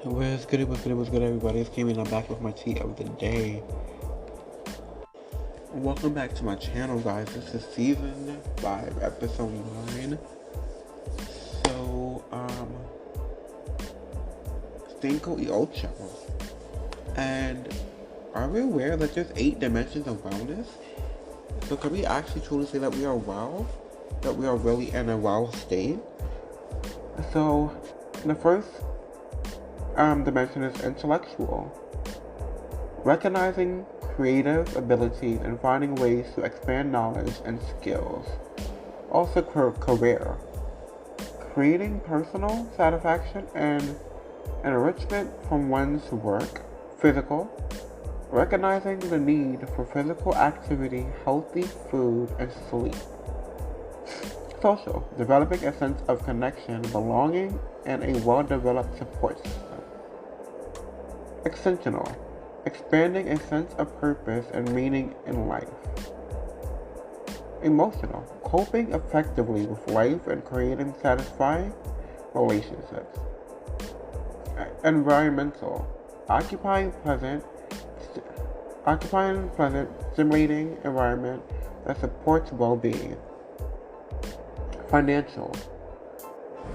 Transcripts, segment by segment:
What's good, everybody? It's Kimmy, and I'm back with my tea of the day. Welcome back to my channel, guys. This is season 5, episode 9. So, 5 y 8. And are we aware that there's 8 dimensions of wellness? So, can we actually truly say that we are well? That we are really in a well state? So, the first dimension is intellectual. Recognizing creative abilities and finding ways to expand knowledge and skills. Also career. Creating personal satisfaction and enrichment from one's work. Physical. Recognizing the need for physical activity, healthy food, and sleep. Social. Developing a sense of connection, belonging, and a well-developed support system. Extensional. Expanding a sense of purpose and meaning in life. Emotional. Coping effectively with life and creating satisfying relationships. Environmental. Occupying pleasant, stimulating environment that supports well-being. Financial.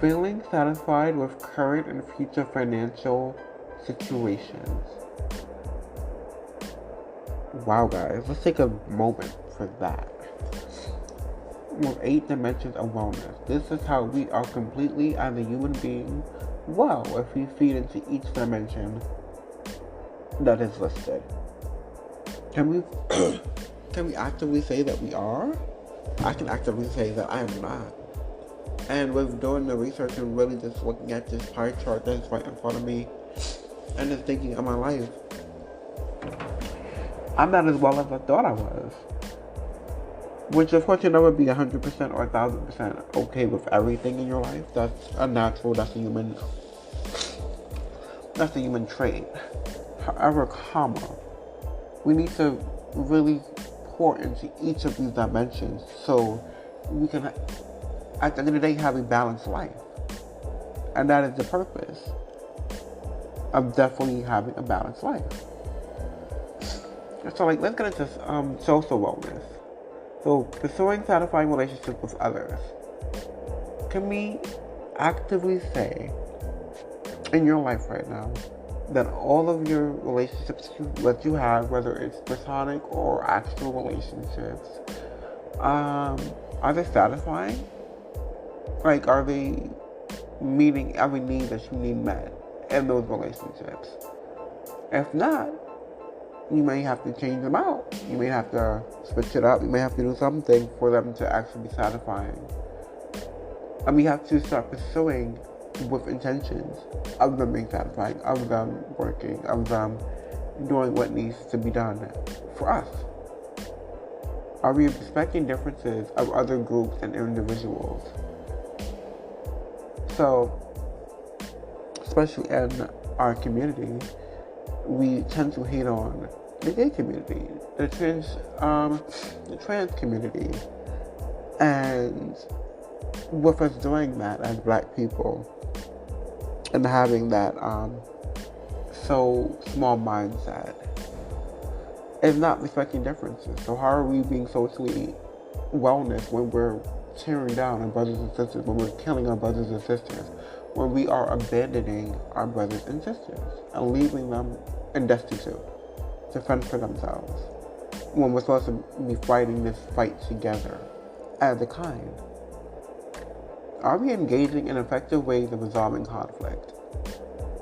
Feeling satisfied with current and future financial situations. Wow, guys, let's take a moment for that. With 8 dimensions of wellness, this is how we are completely, as a human being, well if we feed into each dimension that is listed. Can we can we actively say that we are? I can actively say that I am not. And with doing the research and really just looking at this pie chart that's right in front of me and just thinking of my life, I'm not as well as I thought I was. Which of course you'll never be 100% or 1,000% okay with everything in your life. That's a natural, that's a human trait. However, we need to really pour into each of these dimensions so we can, at the end of the day, have a balanced life. And that is the purpose of definitely having a balanced life. So, let's get into social wellness. So, pursuing satisfying relationships with others. Can we actively say in your life right now that all of your relationships that you have, whether it's platonic or actual relationships, are they satisfying? Are they meeting every need that you need met in those relationships? If not, you may have to change them out. You may have to switch it up. You may have to do something for them to actually be satisfying. And we have to start pursuing with intentions of them being satisfying, of them working, of them doing what needs to be done for us. Are we respecting differences of other groups and individuals? So, especially in our community, we tend to hate on the gay community, the trans community, and with us doing that as Black people and having that so small mindset is not respecting differences. So how are we being socially wellness when we're tearing down our brothers and sisters, when we're killing our brothers and sisters, when we are abandoning our brothers and sisters and leaving them in destitute to fend for themselves, when we're supposed to be fighting this fight together as a kind? Are we engaging in effective ways of resolving conflict?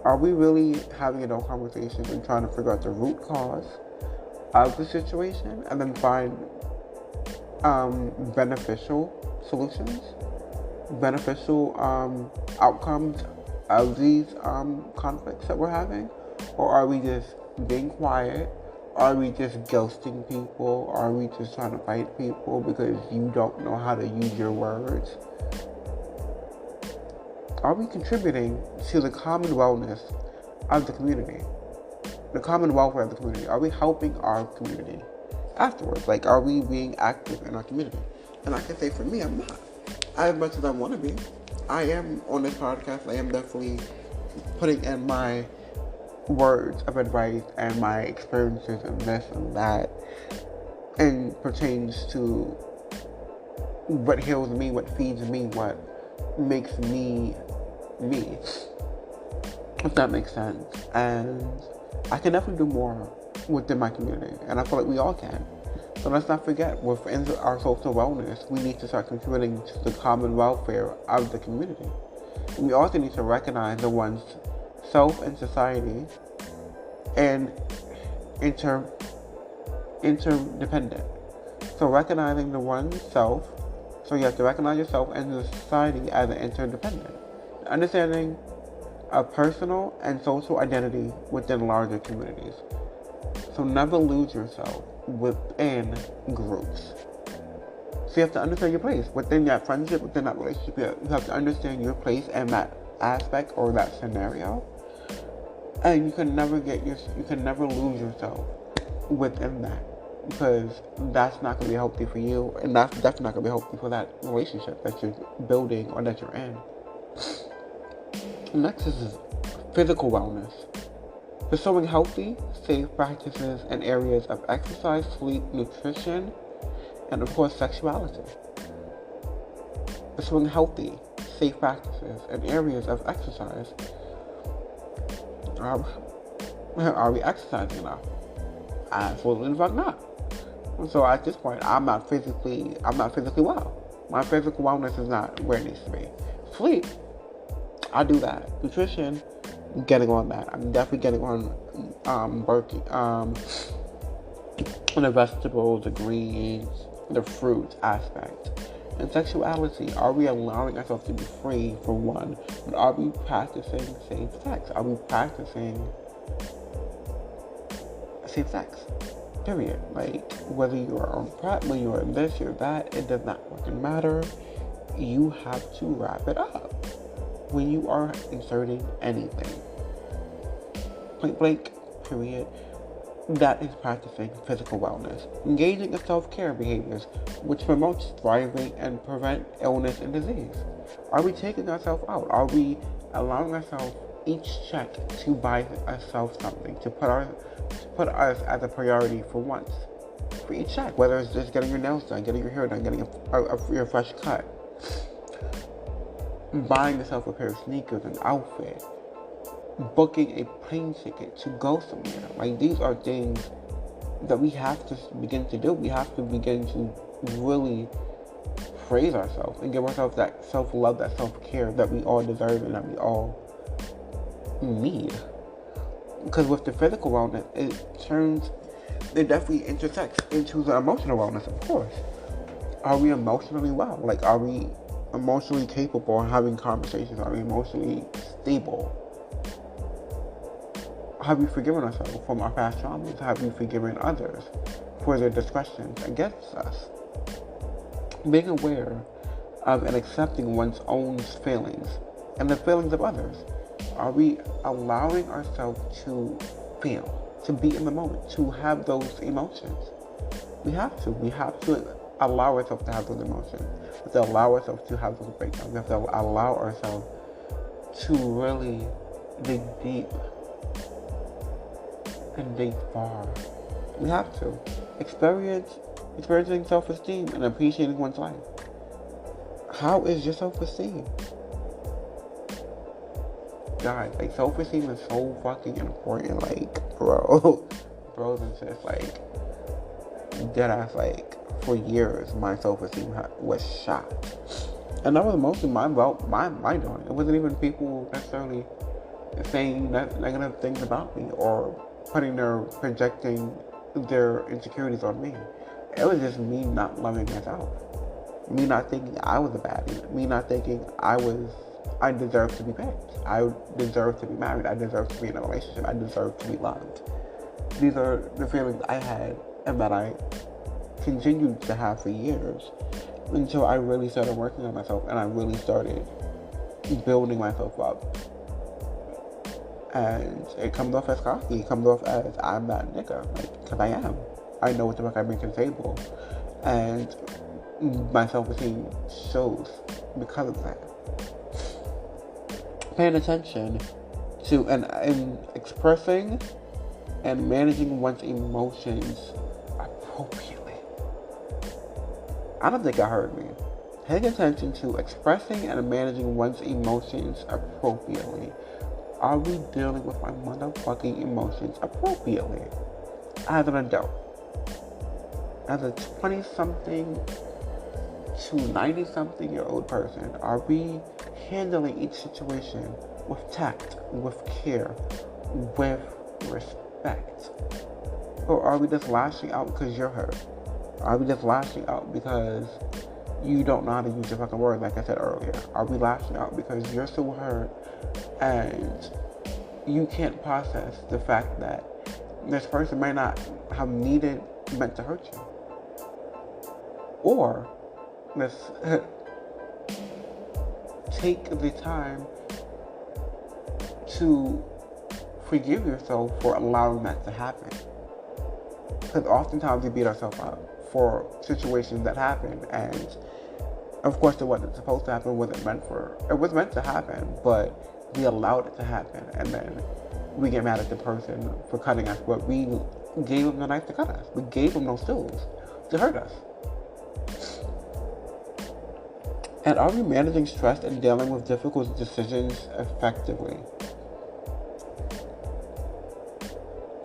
Are we really having adult conversations and trying to figure out the root cause of the situation and then find beneficial solutions, beneficial outcomes of these conflicts that we're having? Or are we just being quiet? Are we just ghosting people? Are we just trying to fight people because you don't know how to use your words? Are we contributing to the common wellness of the community? The common welfare of the community? Are we helping our community afterwards? Are we being active in our community? And I can say for me, I'm not. As much as I want to be, I am on this podcast. I am definitely putting in my words of advice and my experiences and this and that, and pertains to what heals me, what feeds me, what makes me me, if that makes sense. And I can definitely do more within my community, and I feel like we all can. So let's not forget, within our social wellness, we need to start contributing to the common welfare of the community. We also need to recognize the one's self and society and interdependent. So recognizing the one's self, so you have to recognize yourself and the society as an interdependent. Understanding a personal and social identity within larger communities. So never lose yourself within groups. So you have to understand your place within that friendship, within that relationship. You have to understand your place in that aspect or that scenario, and you can never lose yourself within that, because that's not going to be healthy for you, and that's definitely not going to be healthy for that relationship that you're building or that you're in. Next is physical wellness. Pursuing healthy, safe practices in areas of exercise, sleep, nutrition, and of course sexuality. Pursuing healthy, safe practices in areas of exercise. Are we exercising enough? Absolutely fuck not. So at this point, I'm not physically well. My physical wellness is not where it needs to be. Sleep, I do that. Nutrition, I'm getting on that. I'm definitely getting on working the vegetables, the greens, the fruits aspect. And sexuality, are we allowing ourselves to be free for one? But are we practicing safe sex? Are we practicing safe sex? Period. Like, whether you are on PrEP, whether you are this, you're that, it does not fucking matter. You have to wrap it up when you are inserting anything. Point blank, period. That is practicing physical wellness. Engaging in self-care behaviors, which promotes thriving and prevent illness and disease. Are we taking ourselves out? Are we allowing ourselves each check to buy ourselves something, to put us as a priority for once? For each check, whether it's just getting your nails done, getting your hair done, getting your fresh cut, buying yourself a pair of sneakers, an outfit, booking a plane ticket to go somewhere. Like, these are things that we have to begin to do. We have to begin to really praise ourselves and give ourselves that self-love, that self-care that we all deserve and that we all need. Because with the physical wellness, it definitely intersects into the emotional wellness, of course. Are we emotionally well? Like, are we emotionally capable of having conversations? Are we emotionally stable? Have we forgiven ourselves from our past traumas? Have we forgiven others for their discretions against us? Being aware of and accepting one's own feelings and the feelings of others. Are we allowing ourselves to feel, to be in the moment, to have those emotions? We have to. We have to allow ourselves to have those emotions. We have to allow ourselves to have those breakdowns. We have to allow ourselves to really dig deep and dig far. We have to. Experiencing self-esteem and appreciating one's life. How is your self-esteem? Guys, like, self-esteem is so fucking important. Like, bros and sis, like, deadass, like, for years, my self-esteem was shot. And that was mostly my doing. It wasn't even people necessarily saying negative things about me or projecting their insecurities on me. It was just me not loving myself. Me not thinking I was a baddie. Me not thinking I deserve to be picked. I deserve to be married. I deserve to be in a relationship. I deserve to be loved. These are the feelings I had and that I continued to have for years until I really started working on myself and I really started building myself up. And it comes off as cocky. It comes off as I'm that nigga. Like, because I am. I know what the fuck I bring to the table. And my self-esteem shows because of that. Paying attention and expressing and managing one's emotions appropriately. I don't think I heard me. Paying attention to expressing and managing one's emotions appropriately. Are we dealing with my motherfucking emotions appropriately? As an adult, as a 20-something to 90-something-year-old person, are we handling each situation with tact, with care, with respect? Or are we just lashing out because you're hurt? Are we just lashing out because you don't know how to use your fucking words, like I said earlier? Are we lashing out because you're so hurt and you can't process the fact that this person may not have meant to hurt you? Or let's take the time to forgive yourself for allowing that to happen. Because oftentimes we beat ourselves up for situations that happen, and of course it wasn't supposed to happen, it was meant to happen, but we allowed it to happen, and then we get mad at the person for cutting us, but we gave them the knife to cut us. We gave them those tools to hurt us. And are we managing stress and dealing with difficult decisions effectively?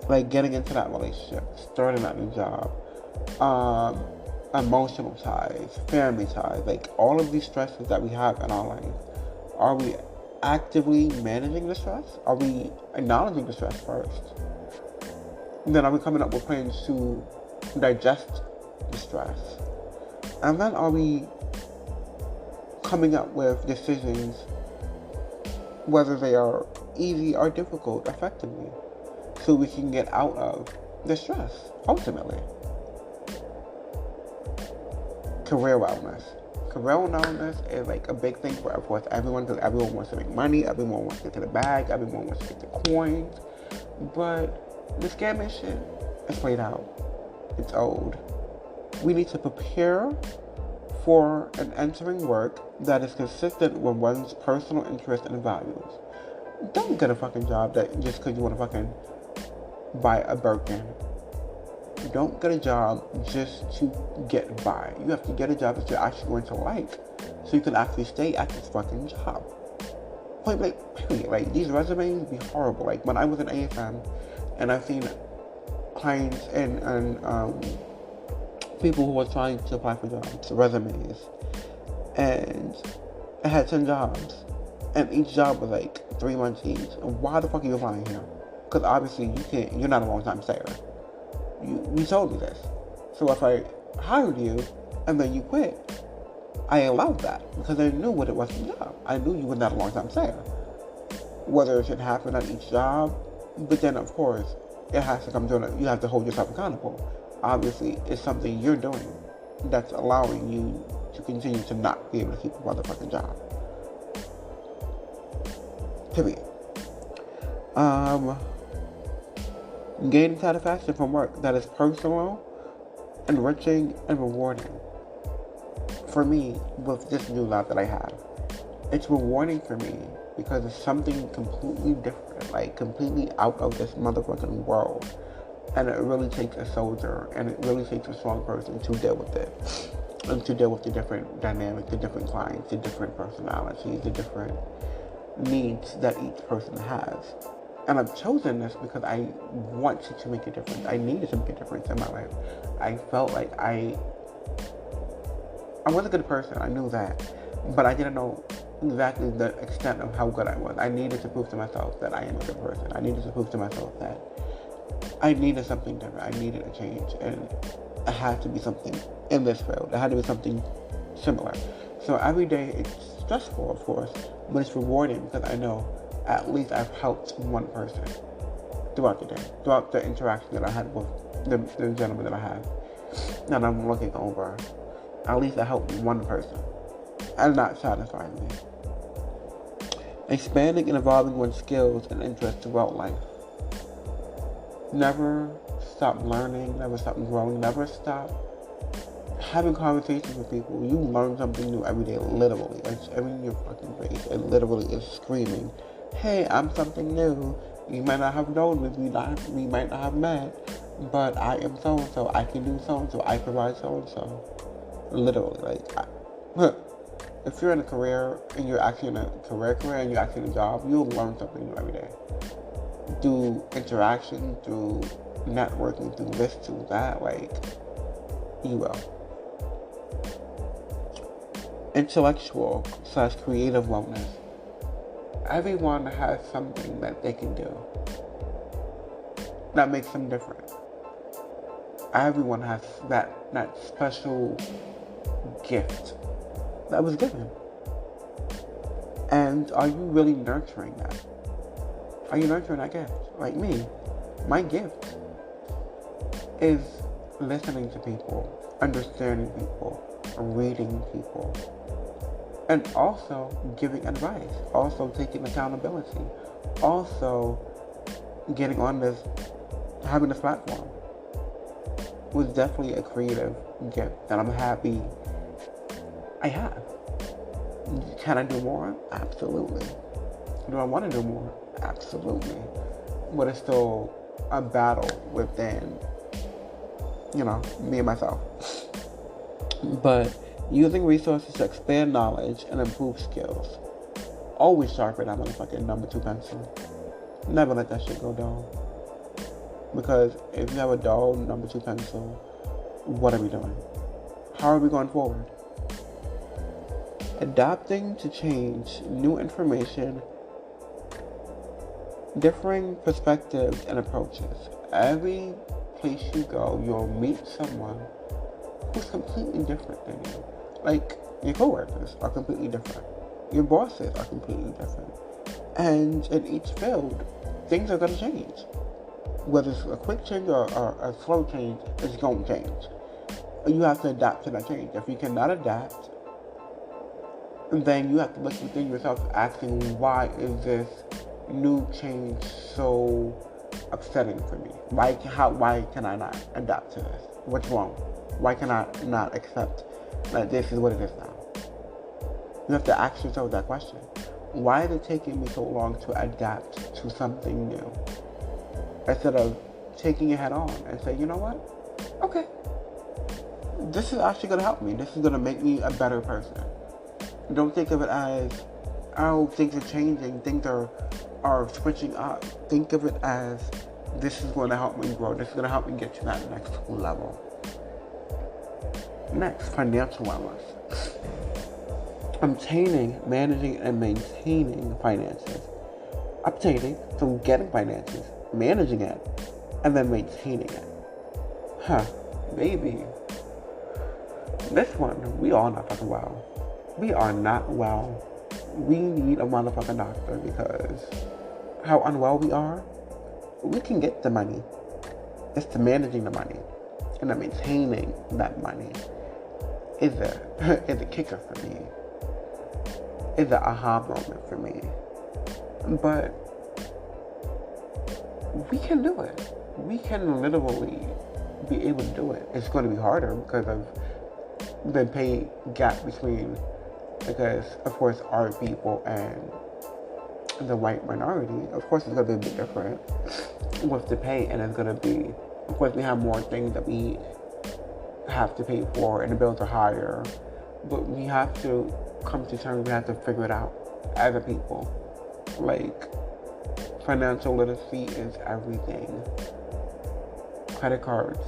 Like getting into that relationship, starting that new job, emotional ties, family ties, like all of these stresses that we have in our life. Are we actively managing the stress? Are we acknowledging the stress first? And then are we coming up with plans to digest the stress? And then are we coming up with decisions, whether they are easy or difficult, effectively, so we can get out of the stress, ultimately? Career wellness. Career wellness is like a big thing for everyone, because everyone wants to make money, everyone wants to get to the bag, everyone wants to get the coins. But the scamming shit is played out. It's old. We need to prepare for and entering work that is consistent with one's personal interests and values. Don't get a fucking job that just because you want to fucking buy a Birkin. Don't get a job just to get by. You have to get a job that you're actually going to like, so you can actually stay at this fucking job. Point blank, period. Like, these resumes be horrible. Like, when I was in AFM and I've seen clients and people who were trying to apply for jobs, resumes, and I had 10 jobs, and each job was like 3 months each. And why the fuck are you applying here? Because obviously you're not a long-time stayer. You told me this. So if I hired you and then you quit, I allowed that because I knew what it was for the job. I knew you were not a long-time stayer. Whether it should happen at each job, but then of course it has to come to you have to hold yourself accountable. Obviously, it's something you're doing that's allowing you to continue to not be able to keep a motherfucking job. Period. Gaining satisfaction from work that is personal, enriching, and rewarding. For me, with this new job that I have, it's rewarding for me because it's something completely different, like completely out of this motherfucking world. And it really takes a soldier, and it really takes a strong person to deal with it. And to deal with the different dynamics, the different clients, the different personalities, the different needs that each person has. And I've chosen this because I wanted to make a difference. I needed to make a difference in my life. I felt like I was a good person, I knew that. But I didn't know exactly the extent of how good I was. I needed to prove to myself that I am a good person. I needed to prove to myself that I needed something different. I needed a change. And it had to be something in this field. It had to be something similar. So every day it's stressful, of course, but it's rewarding because I know at least I've helped one person throughout the day, throughout the interaction that I had with the gentleman that I have, that I'm looking over. At least I helped one person, and that satisfies me. Expanding and evolving one's skills and interests throughout life. Never stop learning, never stop growing, never stop having conversations with people. You learn something new every day, literally. It's in your fucking face. It literally is screaming Hey, I'm something new. You might not have known me, we might not have met, but I am so and so. I can do so and so. I provide so and so. Literally, if you're in a career and you're actually in a career and you're actually in a job, you'll learn something new every day. Through interaction, through networking, through this, through that, you will. Intellectual / creative wellness. Everyone has something that they can do that makes them different. Everyone has that special gift that was given. And are you really nurturing that? Are you nurturing that gift? Like me, my gift is listening to people, understanding people, reading people, and also giving advice, also taking accountability, also getting on this, having this platform was definitely a creative gift that I'm happy I have. Can I do more? Absolutely. Do I want to do more? Absolutely. But it's still a battle within, me and myself. But using resources to expand knowledge and improve skills. Always sharpen that motherfucking number 2 pencil. Never let that shit go dull. Because if you have a dull number 2 pencil, what are we doing? How are we going forward? Adapting to change, new information, differing perspectives and approaches. Every place you go, you'll meet someone who's completely different than you. Like, your coworkers are completely different. Your bosses are completely different. And in each field, things are going to change. Whether it's a quick change or a slow change, it's going to change. You have to adapt to that change. If you cannot adapt, then you have to look within yourself asking, why is this new change so upsetting for me? Why can I not adapt to this? What's wrong? Why can I not accept that this is what it is now? You have to ask yourself that question. Why is it taking me so long to adapt to something new? Instead of taking it head on and say, you know what? Okay. This is actually going to help me. This is going to make me a better person. Don't think of it as, oh, things are changing, things are switching up. Think of it as, this is going to help me grow. This is going to help me get to that next level. Next, financial wellness. Obtaining, managing, and maintaining finances. Obtaining, so getting finances, managing it, and then maintaining it. Baby. This one, we all not fucking well. We are not well. We need a motherfucking doctor because how unwell we are, we can get the money. It's the managing the money and the maintaining that money is a kicker for me. Is the aha moment for me. But we can do it. We can literally be able to do it. It's going to be harder because of the pay gap because of course our people and the white minority, of course it's going to be a bit different with the pay, and it's going to be, of course we have more things that we have to pay for and the bills are higher, but we have to come to terms, we have to figure it out as a people. Like, financial literacy is everything. Credit cards.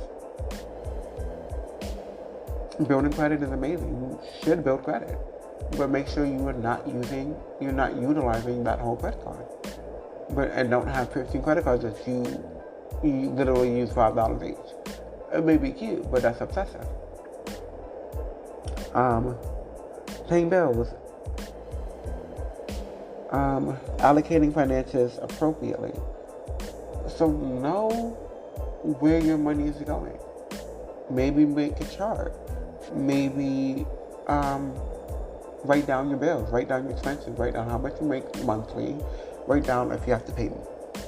Building credit is amazing. You should build credit. But make sure you're not utilizing that whole credit card. And don't have 15 credit cards that you literally use $5 each. It may be cute, but that's obsessive. Paying bills. Allocating finances appropriately. So know where your money is going. Maybe make a chart. Maybe write down your bills, write down your expenses, write down how much you make monthly, write down if you have to pay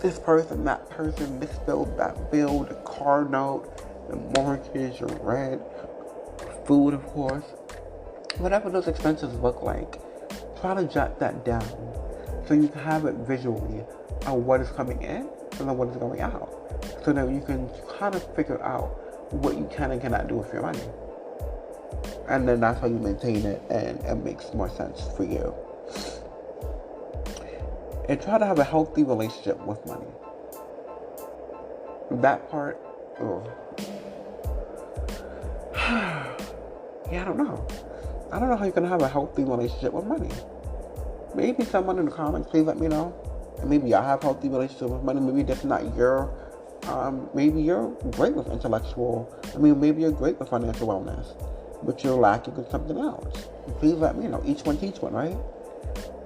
this person, that person, this bill, that bill, the car note, the mortgage, your rent, food, of course. Whatever those expenses look like, try to jot that down So you can have it visually on what is coming in and then what is going out. So that you can kind of figure out what you can and cannot do with your money. And then that's how you maintain it, and it makes more sense for you. And try to have a healthy relationship with money. That part, oh. Yeah, I don't know. I don't know how you're going to have a healthy relationship with money. Maybe someone in the comments, please let me know. And maybe y'all have a healthy relationship with money. Maybe that's not your, maybe you're great with maybe you're great with financial wellness, but you're lacking in something else. Please let me know. Each one teach one, right?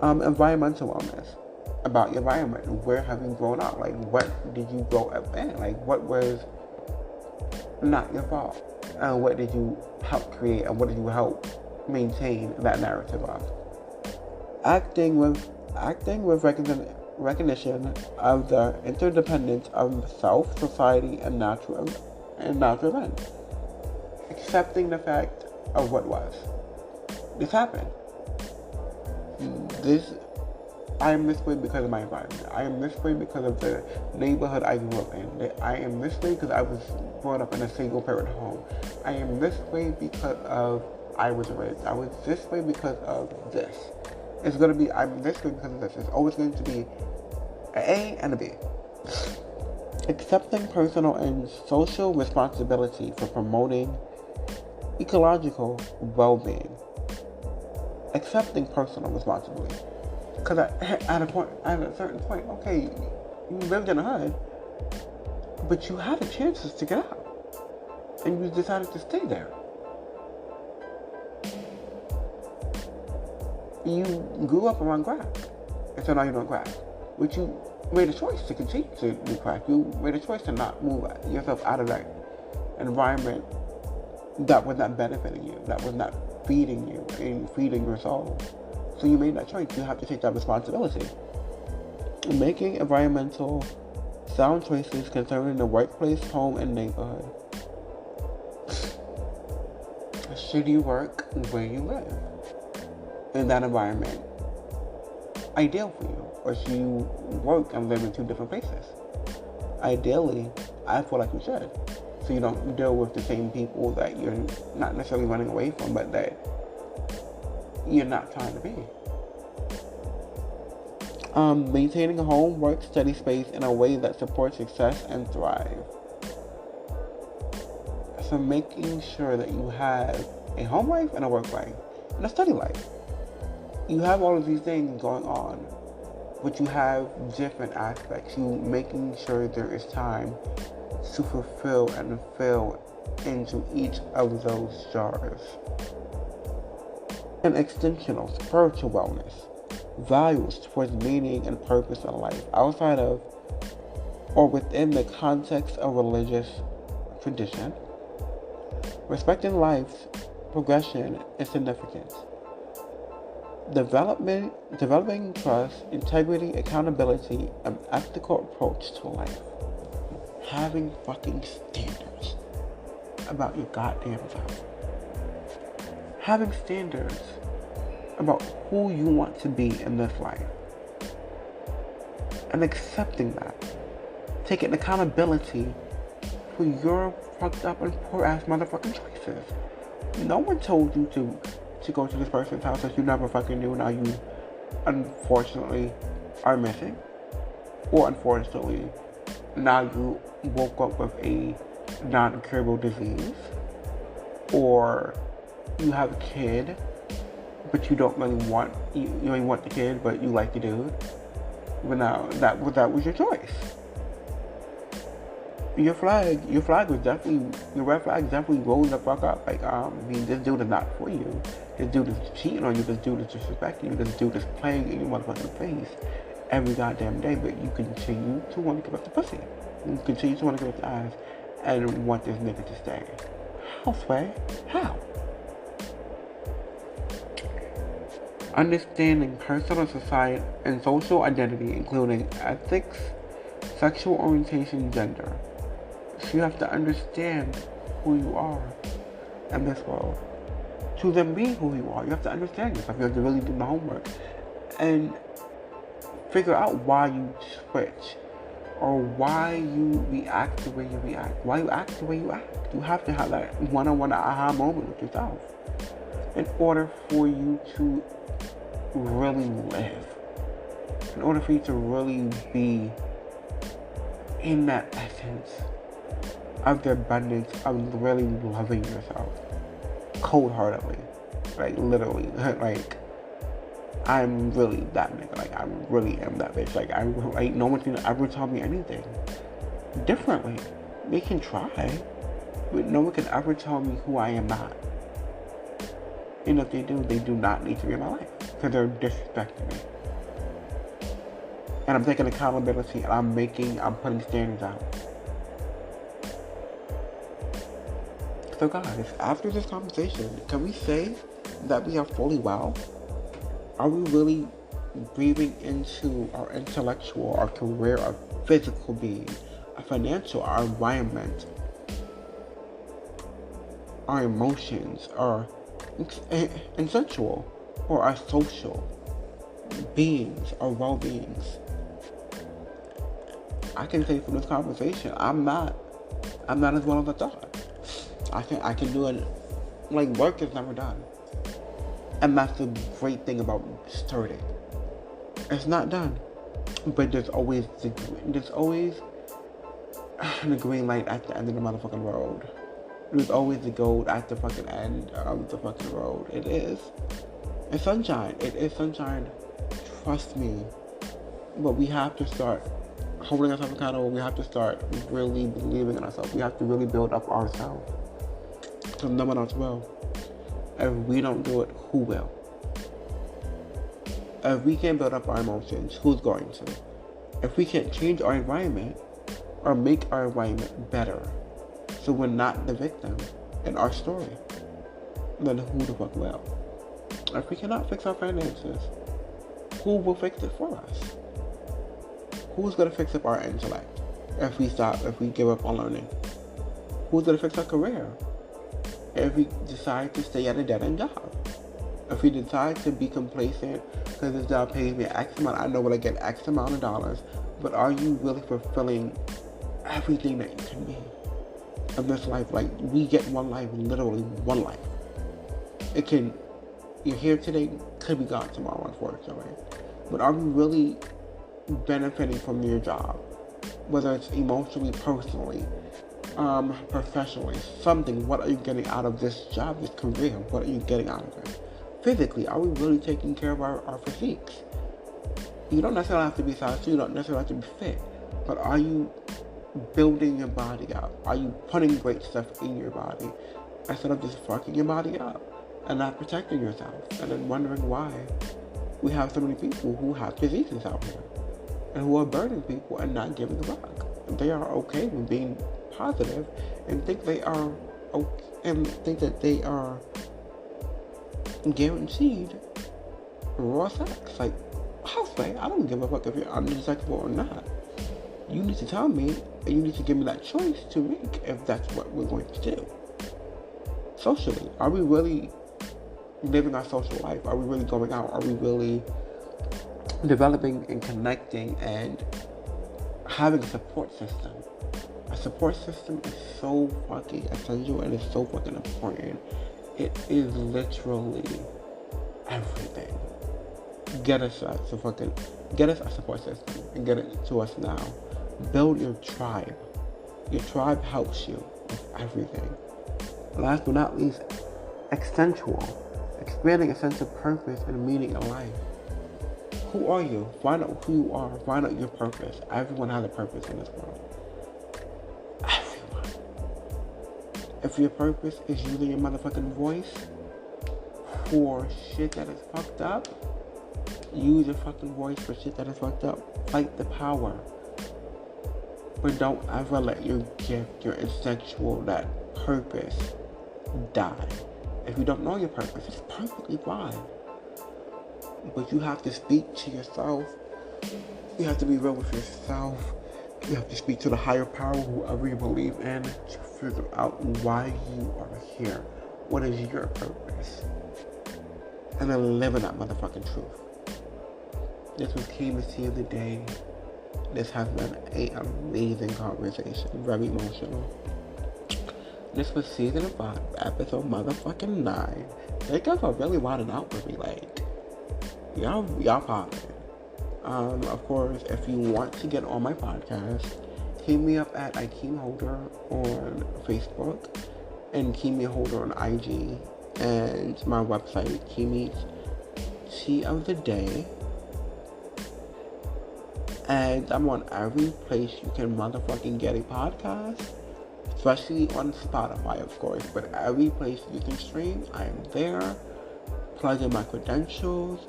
Environmental wellness. About your environment. Where have you grown up? Like, what did you grow up in? Like, what was not your fault? And what did you help create? And what did you help maintain that narrative of? Acting with recognition of the interdependence of self, society, and natural events. Accepting the fact of what was. This happened. I am this way because of my environment. I am this way because of the neighborhood I grew up in. I am this way because I was brought up in a single parent home. I am this way because of I was raised. I was this way because of this. It's going to be I'm this way because of this. It's always going to be an A and a B. Accepting personal and social responsibility for promoting ecological well-being. Accepting personal responsibility. Because at a certain point, okay, you lived in a hood, but you had the chances to get out, and you decided to stay there. You grew up around crack, and so now you're doing crack, but you made a choice to continue to do crack. You made a choice to not move yourself out of that environment that was not benefiting you, that was not feeding you and feeding your soul. So you made that choice. You have to take that responsibility. Making environmental sound choices concerning the workplace, home, and neighborhood. Should you work where you live in that environment ideal for you? Or should you work and live in two different places? Ideally, I feel like you should. So you don't deal with the same people that you're not necessarily running away from, but that you're not trying to be. Maintaining a home, work, study space in a way that supports success and thrive. So making sure that you have a home life and a work life and a study life. You have all of these things going on, but you have different aspects. You making sure there is time to fulfill and fill into each of those jars. And extensional spiritual wellness, values towards meaning and purpose in life outside of or within the context of religious tradition, respecting life's progression and significance, developing trust, integrity, accountability, and ethical approach to life, having fucking standards about your goddamn self. Having standards about who you want to be in this life. And accepting that. Taking accountability for your fucked up and poor ass motherfucking choices. No one told you to go to this person's house that you never fucking knew. Now you unfortunately are missing. Or unfortunately, now you woke up with a non-curable disease. Or you have a kid, but you don't really want, you only want the kid, but you like the dude. But now, that was your choice. Your flag was definitely, your red flag definitely rolled the fuck up. Like, this dude is not for you. This dude is cheating on you. This dude is disrespecting you. This dude is playing in your motherfucking face every goddamn day, but you continue to want to give up the pussy. You continue to want to give up the ass and want this nigga to stay. How, Sway? How? Understanding personal, society, and social identity, including ethics, sexual orientation, gender. So you have to understand who you are in this world. To then be who you are, you have to understand yourself. You have to really do the homework and Figure out why you switch or why you react the way you react. Why you act the way you act. You have to have that one-on-one aha moment with yourself in order for you to really live. In order for you to really be in that essence of the abundance of really loving yourself cold-heartedly. Like, literally. Like, I'm really that nigga. Like, I really am that bitch. Like, no one can ever tell me anything differently. They can try, but no one can ever tell me who I am not. And if they do not need to be in my life because they're disrespecting me. And I'm taking accountability and I'm putting standards out. So guys, after this conversation, can we say that we are fully well? Are we really breathing into our intellectual, our career, our physical being, our financial, our environment, our emotions, our sensual, or our social beings, our well-beings? I can say from this conversation, I'm not as well as I thought. I can do it. Like, work is never done. And that's the great thing about starting. It's not done. But there's always the green light at the end of the motherfucking road. There's always the gold at the fucking end of the fucking road. It is. It's sunshine. It is sunshine. Trust me. But we have to start holding ourselves accountable. We have to start really believing in ourselves. We have to really build up ourselves. So no one else will. If we don't do it, who will? If we can't build up our emotions, who's going to? If we can't change our environment or make our environment better, so we're not the victim in our story, then who the fuck will? If we cannot fix our finances, who will fix it for us? Who's gonna fix up our intellect if we give up on learning? Who's gonna fix our career if we decide to stay at a dead-end job? If we decide to be complacent because this job pays me X amount, I know what I get X amount of dollars, but are you really fulfilling everything that you can be of this life? Like, we get one life, literally one life. You're here today, could be gone tomorrow, unfortunately. But are we really benefiting from your job? Whether it's emotionally, personally, professionally, something. What are you getting out of this job, this career? What are you getting out of it? Physically, are we really taking care of our physiques? You don't necessarily have to be size 2, you don't necessarily have to be fit, but are you building your body up? Are you putting great stuff in your body instead of just fucking your body up and not protecting yourself and then wondering why we have so many people who have diseases out here and who are burning people and not giving a fuck? They are okay with being positive and think they are okay, and think that they are guaranteed raw sex. Like, I'll say, I don't give a fuck if you're undetectable or not. You need to tell me, and you need to give me that choice to make if that's what we're going to do. Socially, are we really living our social life? Are we really going out? Are we really developing and connecting and having a support system? A support system is so fucking essential and it's so fucking important. It is literally everything. Get us a support system and get it to us now. Build your tribe. Your tribe helps you with everything. Last but not least, expanding a sense of purpose and meaning in life. Who are you? Find out who you are. Find out your purpose. Everyone has a purpose in this world. Everyone. If your purpose is using your motherfucking voice for shit that is fucked up, use your fucking voice for shit that is fucked up. Fight the power. But don't ever let your gift, your essential, that purpose die. If you don't know your purpose, it's perfectly fine. But you have to speak to yourself. You have to be real with yourself. You have to speak to the higher power, whoever you believe in, to figure out why you are here. What is your purpose? And then live in that motherfucking truth. This was KBC of the day. This has been an amazing conversation. Very emotional. This was season 5, episode motherfucking 9. They guys are really wilding out with me. Like, y'all popping. Of course, if you want to get on my podcast, hit me up at Ikeem Holder on Facebook and Keemia Holder on IG, and my website, Keemi's Tea of the Day. And I'm on every place you can motherfucking get a podcast, especially on Spotify, of course, but every place you can stream, I am there. Plug in my credentials.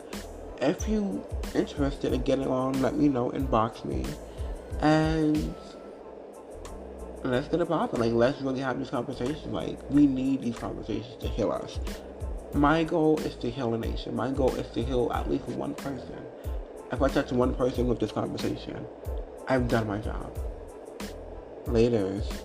If you interested in getting on, let me know, inbox me, and let's get it popping. Like, let's really have this conversation. Like, we need these conversations to heal us. My goal is to heal a nation. My goal is to heal at least one person. If I touch one person with this conversation, I've done my job. Laters.